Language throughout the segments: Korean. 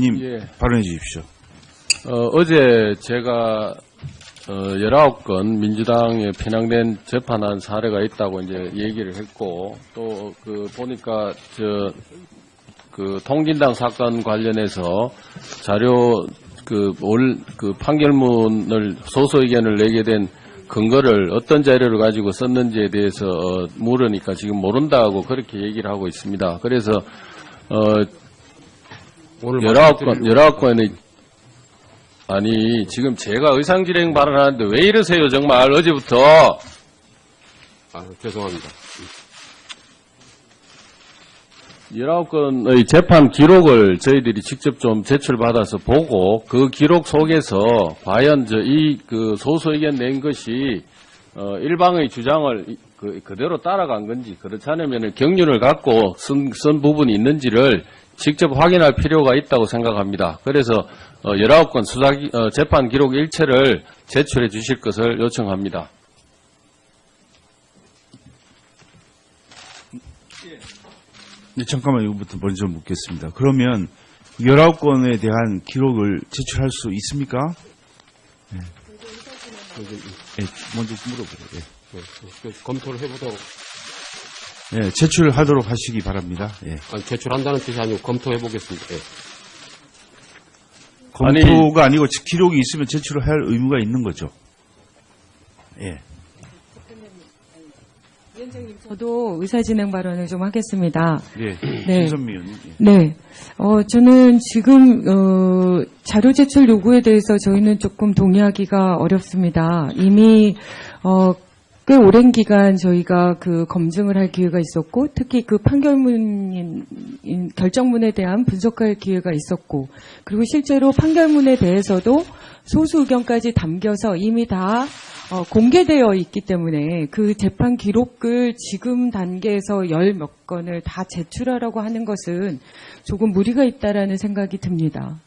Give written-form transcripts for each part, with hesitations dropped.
님, 예. 발언해 주십시오. 어제 제가 19건 민주당에 편향된 재판한 사례가 있다고 이제 얘기를 했고, 또 보니까 통진당 사건 관련해서 자료 판결문을 소수 의견을 내게 된 근거를 어떤 자료를 가지고 썼는지에 대해서 물으니까 지금 모른다고 그렇게 얘기를 하고 있습니다. 그래서 19건의 아니, 지금 제가 의상진행 발언하는데 왜 이러세요, 정말, 어제부터. 죄송합니다. 19건의 재판 기록을 저희들이 직접 좀 제출받아서 보고, 그 기록 속에서 과연 소수 의견 낸 것이, 일방의 주장을 그대로 따라간 건지, 그렇지 않으면 경륜을 갖고 쓴 부분이 있는지를 직접 확인할 필요가 있다고 생각합니다. 그래서 19건 재판 기록 일체를 제출해 주실 것을 요청합니다. 네, 잠깐만 이거부터 먼저 묻겠습니다. 그러면 19건에 대한 기록을 제출할 수 있습니까? 네. 네, 먼저 물어보세요. 네. 검토를 해보도록. 네, 제출하도록 하시기 바랍니다. 네. 제출한다는 뜻이 아니고 검토해보겠습니다. 네. 검토가 아니고 기록이 있으면 제출을 할 의무가 있는 거죠. 예. 위원장님, 저도 의사진행 발언을 좀 하겠습니다. 예. 네. 신선미 의원님. 예. 네. 저는 지금, 자료 제출 요구에 대해서 저희는 조금 동의하기가 어렵습니다. 이미, 꽤 오랜 기간 저희가 검증을 할 기회가 있었고, 특히 결정문에 대한 분석할 기회가 있었고, 그리고 실제로 판결문에 대해서도 소수 의견까지 담겨서 이미 다 공개되어 있기 때문에 그 재판 기록을 지금 단계에서 열 몇 건을 다 제출하라고 하는 것은 조금 무리가 있다라는 생각이 듭니다.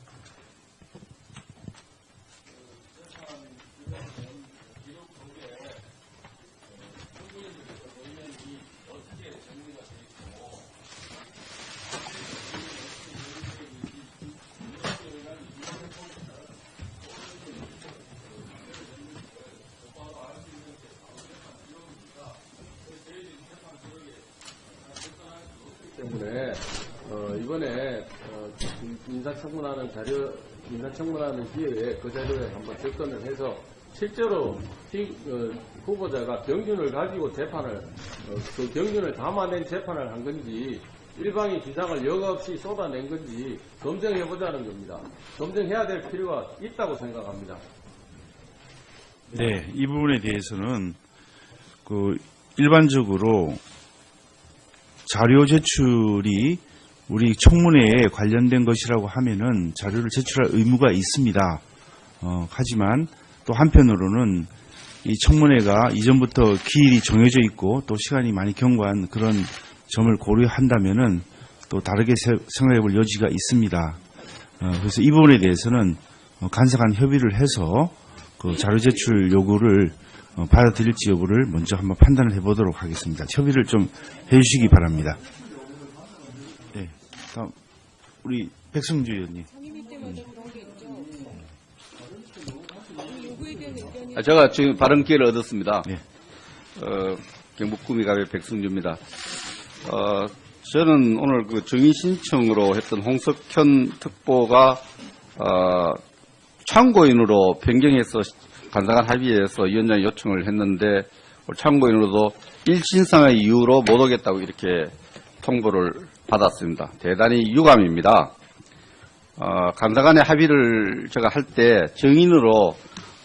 때문에 이번에 인사청문하는 기회에 그 자료에 한번 접근을 해서 실제로 후보자가 경륜을 가지고 재판을 그 경륜을 담아낸 재판을 한 건지 일방의 주장을 여과없이 쏟아낸 건지 검증해보자는 겁니다. 검증해야 될 필요가 있다고 생각합니다. 네, 이 부분에 대해서는 일반적으로 자료 제출이 우리 청문회에 관련된 것이라고 하면은 자료를 제출할 의무가 있습니다. 하지만 또 한편으로는 이 청문회가 이전부터 기일이 정해져 있고 또 시간이 많이 경과한 그런 점을 고려한다면은 또 다르게 생각해 볼 여지가 있습니다. 그래서 이 부분에 대해서는 간략한 협의를 해서 그 자료 제출 요구를 받아들일지 여부를 먼저 한번 판단을 해보도록 하겠습니다. 협의를 좀 해주시기 바랍니다. 네, 다음 우리 백승주 의원님. 제가 지금 발언 기회를 얻었습니다. 네. 경북 구미갑의 백승주입니다. 저는 오늘 정의 신청으로 했던 홍석현 특보가 참고인으로 변경해서 간단한 합의에서 위원장이 요청을 했는데 참고인으로도 일신상의 이유로 못 오겠다고 이렇게 통보를 받았습니다. 대단히 유감입니다. 간단간의 합의를 제가 할 때 정인으로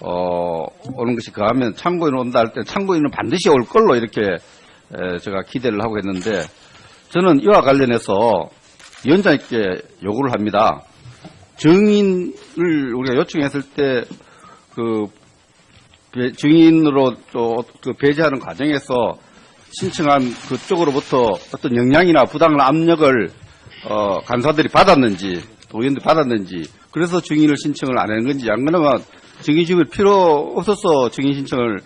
오는 것이 그하면 참고인으로 온다 할 때 참고인은 반드시 올 걸로 이렇게 제가 기대를 하고 했는데 저는 이와 관련해서 위원장님께 요구를 합니다. 정인을 우리가 요청했을 때 증인으로 또 배제하는 과정에서 신청한 그쪽으로부터 어떤 영향이나 부당한 압력을 간사들이 받았는지 또 의원들이 받았는지 그래서 증인을 신청을 안 하는 건지 안 그러면 증인 신청을 필요 없어서 증인 신청을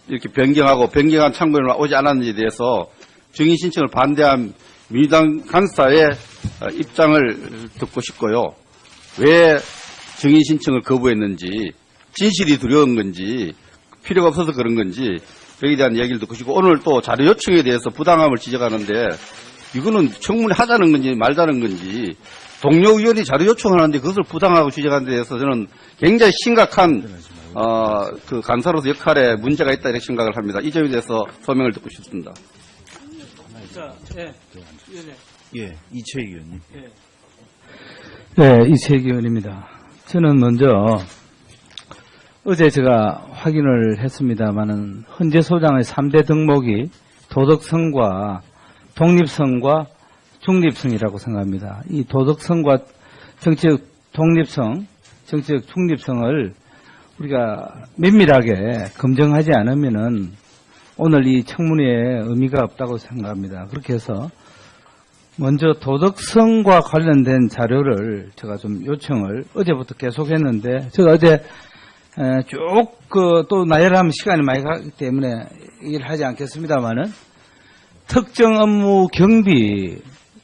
이렇게 변경한 참고인으로 오지 않았는지에 대해서 증인 신청을 반대한 민주당 간사의 입장을 듣고 싶고요. 왜 증인 신청을 거부했는지, 진실이 두려운 건지, 필요가 없어서 그런 건지, 여기에 대한 이야기를 듣고 싶고, 오늘 또 자료 요청에 대해서 부당함을 지적하는데, 이거는 청문회 하자는 건지 말자는 건지, 동료 의원이 자료 요청하는데 그것을 부당하고 지적하는 데 대해서 저는 굉장히 심각한 그 간사로서 역할에 문제가 있다 이렇게 생각을 합니다. 이 점에 대해서 소명을 듣고 싶습니다. 예, 이채익 의원님. 네, 이채익 의원입니다. 저는 먼저 어제 제가 확인을 했습니다마는 헌재 소장의 3대 덕목이 도덕성과 독립성과 중립성이라고 생각합니다. 이 도덕성과 정치적 독립성, 정치적 중립성을 우리가 면밀하게 검증하지 않으면은 오늘 이 청문회에 의미가 없다고 생각합니다. 그렇게 해서 먼저 도덕성과 관련된 자료를 제가 좀 요청을 어제부터 계속했는데 제가 어제 쭉 또 나열하면 시간이 많이 가기 때문에 얘기를 하지 않겠습니다만은 특정 업무 경비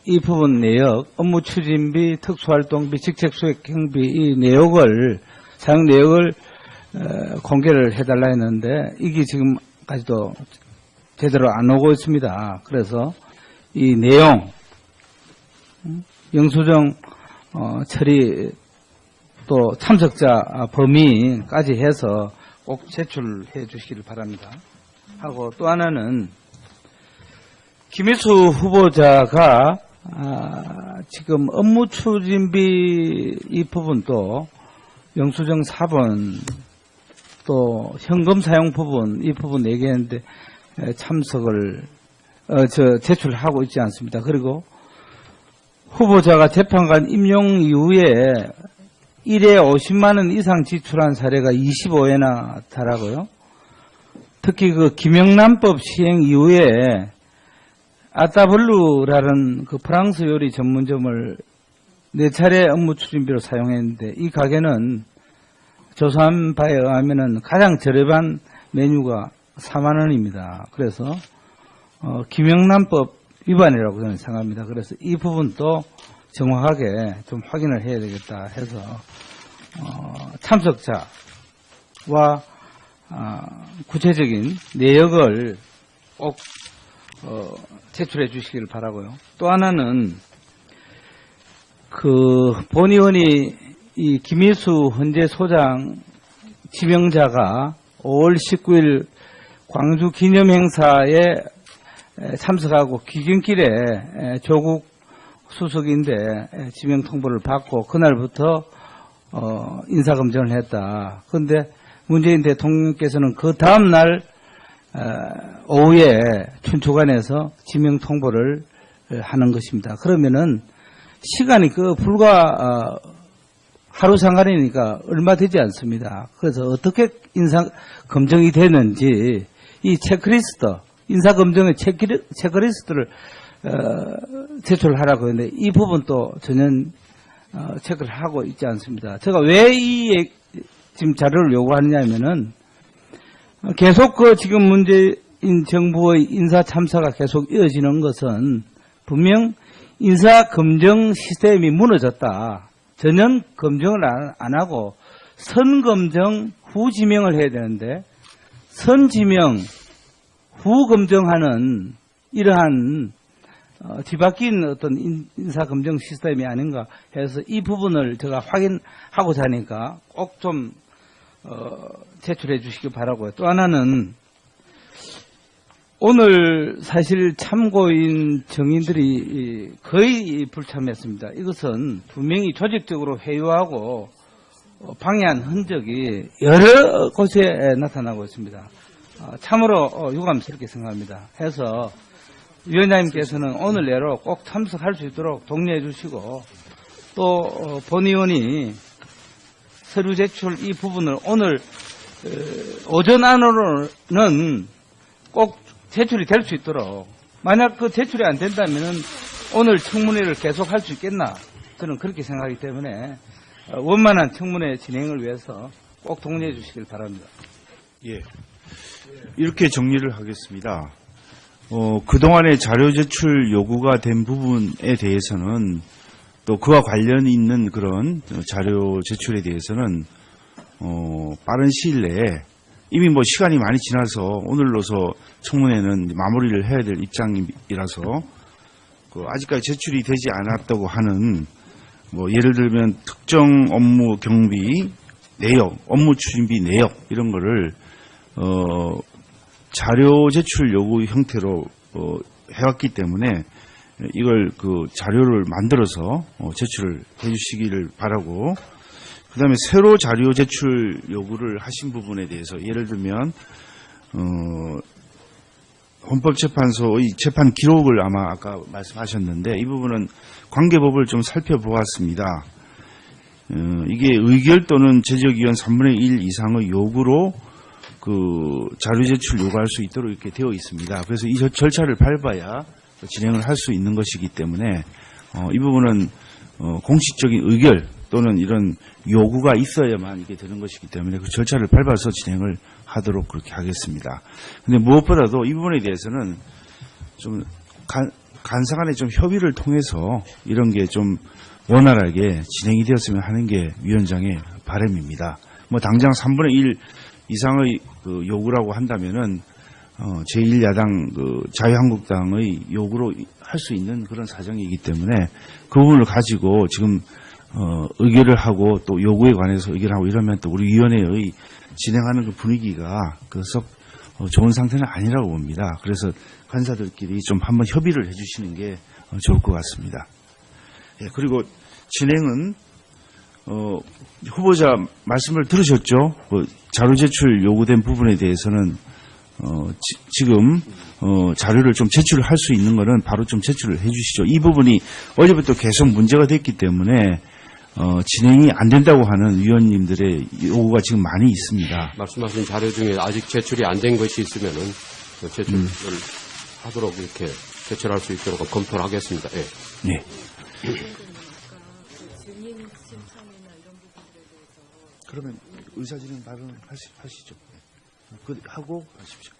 이 부분 내역, 업무 추진비, 특수활동비, 직책수익 경비 이 내역을 사용 내역을 공개를 해달라 했는데 이게 지금까지도 제대로 안 오고 있습니다. 그래서 이 내용, 영수증 처리 또 참석자 범위까지 해서 꼭 제출해 주시기를 바랍니다. 하고 또 하나는 김희수 후보자가 지금 업무 추진비 이 부분도 영수증 4번 또 현금 사용 부분 이 부분 얘기했는데 참석을 제출하고 있지 않습니다. 그리고 후보자가 재판관 임용 이후에 1회 50만 원 이상 지출한 사례가 25회나 달하고요. 특히 그 김영란법 시행 이후에 아따블루라는 그 프랑스 요리 전문점을 4차례 업무 추진비로 사용했는데 이 가게는 조사한 바에 의하면은 가장 저렴한 메뉴가 4만 원입니다. 그래서 김영란법 위반이라고 저는 생각합니다. 그래서 이 부분도 정확하게 좀 확인을 해야 되겠다 해서 참석자와 구체적인 내역을 꼭 제출해 주시기를 바라고요. 또 하나는 그 본 의원이 이 김희수 헌재 소장 지명자가 5월 19일 광주 기념행사에 참석하고 귀경길에 조국 수석인데 지명 통보를 받고 그날부터 인사검증을 했다. 그런데 문재인 대통령께서는 그 다음날 오후에 춘추관에서 지명 통보를 하는 것입니다. 그러면은 시간이 불과 하루 상관이니까 얼마 되지 않습니다. 그래서 어떻게 인사 검증이 되는지 이 체크리스트, 인사 검증의 체크리스트를 제출하라고 했는데 이 부분도 전혀 체크를 하고 있지 않습니다. 제가 왜 이 지금 자료를 요구하느냐면은 계속 지금 문재인 정부의 인사 참사가 계속 이어지는 것은 분명 인사 검증 시스템이 무너졌다. 전혀 검증을 안 하고 선 검증 후 지명을 해야 되는데 선 지명 후 검증하는 이러한 뒤바뀐 어떤 인사 검증 시스템이 아닌가 해서 이 부분을 제가 확인하고자 하니까 꼭 좀 제출해 주시기 바라고요. 또 하나는 오늘 사실 참고인 정인들이 거의 불참했습니다. 이것은 분명히 조직적으로 회유하고 방해한 흔적이 여러 곳에 나타나고 있습니다. 참으로 유감스럽게 생각합니다. 해서 위원장님께서는 오늘 내로 꼭 참석할 수 있도록 독려해 주시고 또 본 의원이 서류 제출 이 부분을 오늘 오전 안으로는 꼭 제출이 될 수 있도록 만약 그 제출이 안 된다면은 오늘 청문회를 계속 할 수 있겠나 저는 그렇게 생각하기 때문에 원만한 청문회 진행을 위해서 꼭 독려해 주시길 바랍니다. 예. 이렇게 정리를 하겠습니다. 그동안의 자료 제출 요구가 된 부분에 대해서는 또 그와 관련이 있는 그런 자료 제출에 대해서는 빠른 시일 내에 이미 뭐 시간이 많이 지나서 오늘로서 청문회는 마무리를 해야 될 입장이라서 아직까지 제출이 되지 않았다고 하는 뭐 예를 들면 특정 업무 경비 내역, 업무 추진비 내역 이런 거를 자료 제출 요구 형태로 해왔기 때문에 이걸 그 자료를 만들어서 제출을 해주시기를 바라고, 그다음에 새로 자료 제출 요구를 하신 부분에 대해서 예를 들면 헌법재판소의 재판 기록을 아마 아까 말씀하셨는데 이 부분은 관계법을 좀 살펴보았습니다. 이게 의결 또는 제적위원 3분의 1 이상의 요구로 그 자료 제출 요구할 수 있도록 이렇게 되어 있습니다. 그래서 이 절차를 밟아야 진행을 할 수 있는 것이기 때문에 이 부분은 공식적인 의결 또는 이런 요구가 있어야만 이게 되는 것이기 때문에 그 절차를 밟아서 진행을 하도록 그렇게 하겠습니다. 근데 무엇보다도 이 부분에 대해서는 좀 간사 간에 좀 협의를 통해서 이런 게 좀 원활하게 진행이 되었으면 하는 게 위원장의 바람입니다. 뭐 당장 3분의 1 이상의 그 요구라고 한다면은 제1야당 그 자유한국당의 요구로 할 수 있는 그런 사정이기 때문에 그 부분을 가지고 지금 의결을 하고 또 요구에 관해서 의결하고 이러면 또 우리 위원회의 진행하는 그 분위기가 썩 좋은 상태는 아니라고 봅니다. 그래서 간사들끼리 좀 한번 협의를 해주시는 게 좋을 것 같습니다. 예, 그리고 진행은 후보자 말씀을 들으셨죠? 자료 제출 요구된 부분에 대해서는 지금 자료를 좀 제출을 할 수 있는 거는 바로 좀 제출을 해주시죠. 이 부분이 어제부터 계속 문제가 됐기 때문에 진행이 안 된다고 하는 위원님들의 요구가 지금 많이 있습니다. 말씀하신 자료 중에 아직 제출이 안 된 것이 있으면은 그 제출을 하도록 이렇게 제출할 수 있도록 검토를 하겠습니다. 예. 네. 그러면 의사진행 발언 하시죠. 하고 하십시오.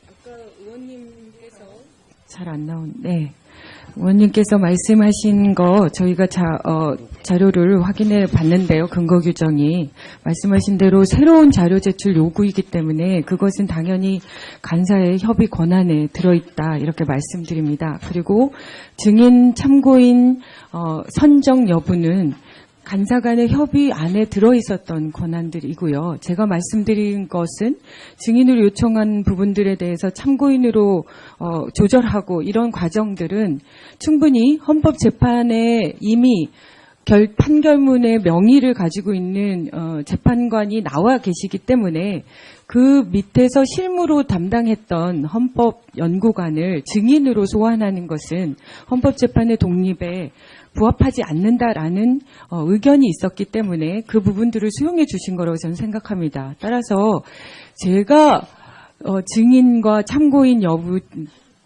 아까 의원님께서 잘 안 나온, 네. 의원님께서 말씀하신 거 저희가 자료를 확인해 봤는데요. 근거 규정이 말씀하신 대로 새로운 자료 제출 요구이기 때문에 그것은 당연히 간사의 협의 권한에 들어있다 이렇게 말씀드립니다. 그리고 증인 참고인 선정 여부는 간사 간의 협의 안에 들어있었던 권한들이고요. 제가 말씀드린 것은 증인으로 요청한 부분들에 대해서 참고인으로 조절하고 이런 과정들은 충분히 헌법재판에 이미 판결문의 명의를 가지고 있는 재판관이 나와 계시기 때문에 그 밑에서 실무로 담당했던 헌법연구관을 증인으로 소환하는 것은 헌법재판의 독립에 부합하지 않는다라는 의견이 있었기 때문에 그 부분들을 수용해 주신 거라고 저는 생각합니다. 따라서 제가 증인과 참고인 여부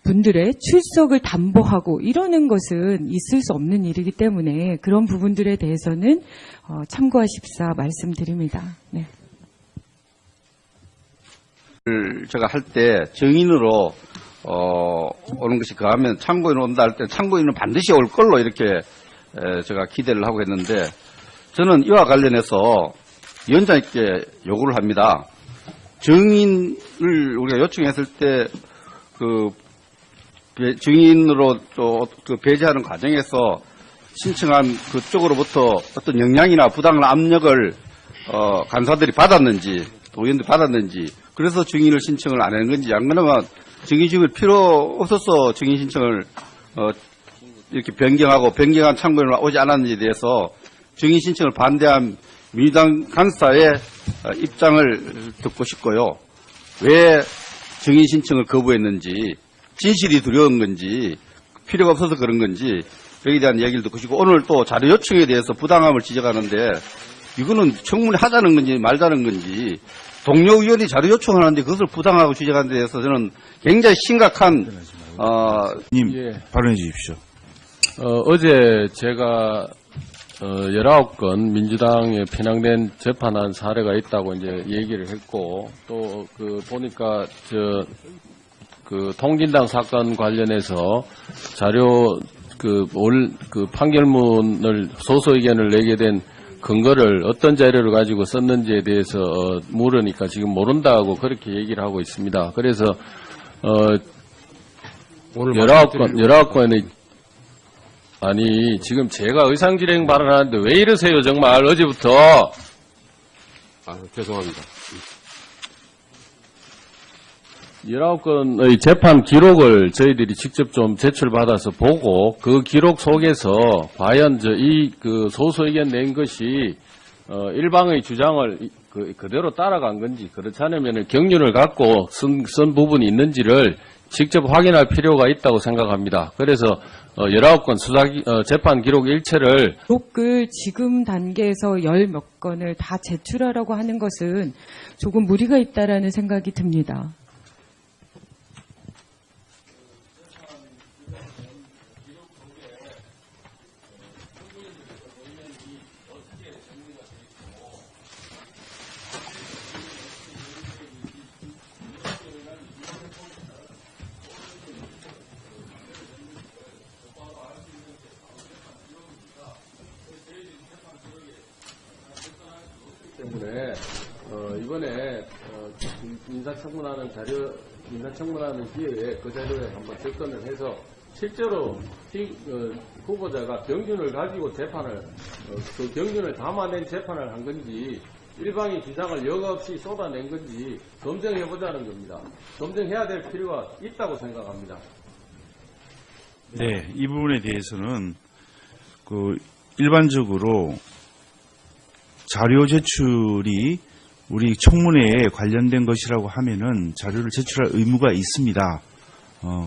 분들의 출석을 담보하고 이러는 것은 있을 수 없는 일이기 때문에 그런 부분들에 대해서는 참고하십사 말씀드립니다. 네. 제가 할 때 증인으로 오는 것이 그하면 참고인으로 온다 할 때 참고인은 반드시 올 걸로 이렇게 제가 기대를 하고 했는데 저는 이와 관련해서 위원장님께 요구를 합니다. 증인을 우리가 요청했을 때 그 증인으로 또 그 배제하는 과정에서 신청한 그쪽으로부터 어떤 영향이나 부당한 압력을 간사들이 받았는지 또 의원들이 받았는지 그래서 증인을 신청을 안 하는 건지 안 그러면 증인 신청을 필요 없어서 증인 신청을 이렇게 변경한 참고인으로 오지 않았는지에 대해서 증인 신청을 반대한 민주당 간사의 입장을 듣고 싶고요. 왜 증인 신청을 거부했는지 진실이 두려운 건지 필요가 없어서 그런 건지 여기에 대한 얘기를 듣고 싶고 오늘 또 자료 요청에 대해서 부당함을 지적하는데 이거는 청문회 하자는 건지 말자는 건지 동료 의원이 자료 요청하는데 그것을 부당하고 지적하는 데 대해서 저는 굉장히 심각한 님 예. 발언해 주십시오. 어제 제가 19건 민주당에 편향된 재판한 사례가 있다고 이제 얘기를 했고, 또 보니까 통진당 사건 관련해서 자료 판결문을 소수 의견을 내게 된 근거를 어떤 자료를 가지고 썼는지에 대해서 물으니까 지금 모른다고 그렇게 얘기를 하고 있습니다. 그래서 오늘 19건의 아니 지금 제가 의상실행 발언하는데 왜 이러세요 정말 어제부터. 죄송합니다. 19건의 재판 기록을 저희들이 직접 좀 제출받아서 보고 그 기록 속에서 과연 소수 의견 낸 것이 일방의 주장을 그대로 따라간 건지 그렇지 않으면 경륜을 갖고 쓴 부분이 있는지를 직접 확인할 필요가 있다고 생각합니다. 그래서 19건 재판 기록 일체를 기록을 지금 단계에서 열 몇 건을 다 제출하라고 하는 것은 조금 무리가 있다라는 생각이 듭니다. 때문에 이번에 인사청문하는 기회에 그 자료에 한번 접근을 해서 실제로 후보자가 경륜을 가지고 재판을 그 경륜을 담아낸 재판을 한 건지 일방의 주장을 여과 없이 쏟아낸 건지 검증해보자는 겁니다. 검증해야 될 필요가 있다고 생각합니다. 네, 이 부분에 대해서는 일반적으로 자료 제출이 우리 청문회에 관련된 것이라고 하면은 자료를 제출할 의무가 있습니다.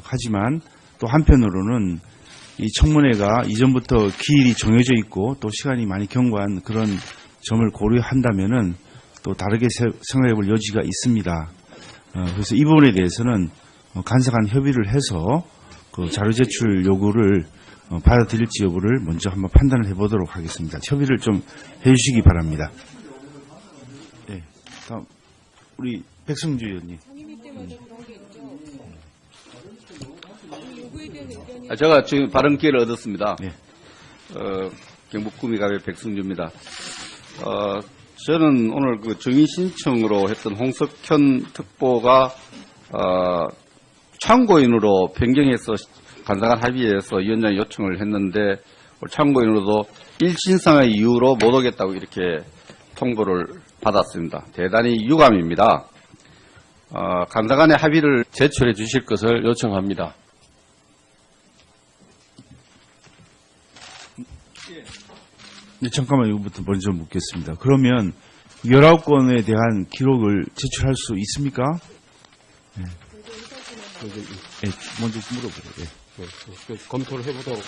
하지만 또 한편으로는 이 청문회가 이전부터 기일이 정해져 있고 또 시간이 많이 경과한 그런 점을 고려한다면은 또 다르게 생각해 볼 여지가 있습니다. 그래서 이 부분에 대해서는 간사간 협의를 해서 그 자료 제출 요구를 받아들일지 여부를 먼저 한번 판단을 해보도록 하겠습니다. 협의를 좀 해주시기 바랍니다. 네, 다음 우리 백성주 의원님. 제가 지금 발언 기회를 얻었습니다. 네. 경북 구미갑의 백승주입니다. 저는 오늘 그 정의 신청으로 했던 홍석현 특보가 참고인으로 변경해서 간사간 합의해서 위원장이 요청을 했는데 참고인으로도 일신상의 이유로 못 오겠다고 이렇게 통보를 받았습니다. 대단히 유감입니다. 간사간의 합의를 제출해 주실 것을 요청합니다. 네, 잠깐만 이거부터 먼저 묻겠습니다. 그러면 19건에 대한 기록을 제출할 수 있습니까? 네. 네, 먼저 물어보세요. 네. 검토를 해보도록.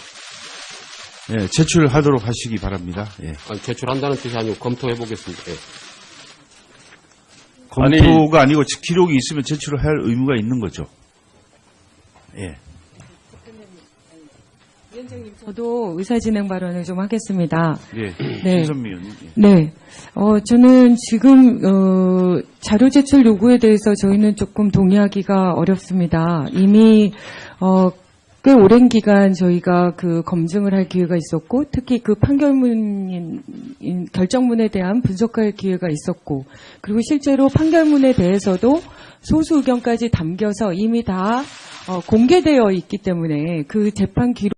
네, 제출하도록 하시기 바랍니다. 예. 제출한다는 뜻이 아니고 검토해보겠습니다. 예. 검토가 아니고 기록이 있으면 제출을 할 의무가 있는 거죠. 예. 저도 의사진행 발언을 좀 하겠습니다. 네. 네. 김선미 의원님. 예. 네. 저는 지금, 자료 제출 요구에 대해서 저희는 조금 동의하기가 어렵습니다. 이미, 꽤 오랜 기간 저희가 그 검증을 할 기회가 있었고, 특히 그 결정문에 대한 분석할 기회가 있었고, 그리고 실제로 판결문에 대해서도 소수 의견까지 담겨서 이미 다 공개되어 있기 때문에 그 재판 기록